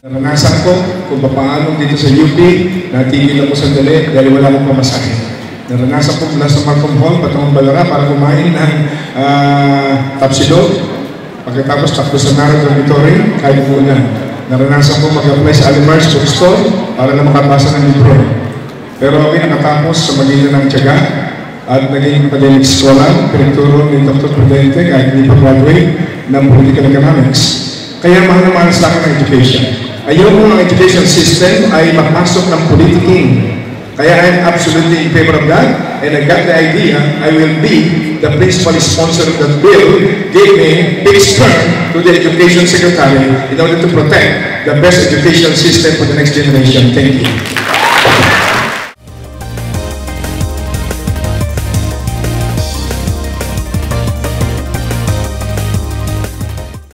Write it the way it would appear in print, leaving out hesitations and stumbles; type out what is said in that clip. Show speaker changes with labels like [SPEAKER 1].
[SPEAKER 1] Naranasan ko kung paano dito sa UP, natigil ako sandali dahil wala akong pamasahe. Naranasan ko mula sa Markham Hall, patungong Balara para kumain ng tapsilog. Pagkatapos takbo sa Naro Dormitory, kahit muna. Naranasan ko mag-apply sa Alimars Bookstore para na makapasa ng libro. Pero ako nakatapos sa magitan ng tiyaga at naging academic scholar, pinagturo ni Dr. Prudente kahit hindi pa graduate ng Political Economics. Kaya mahal na mahal sa akin ang education. Ayaw ko ng education system ay mapasok ng politicking. Kaya I'm absolutely in favor of that. And I got the idea, I will be the principal sponsor of that bill, gave me fixed term to the Education Secretary in order to protect the best education system for the next generation. Thank you.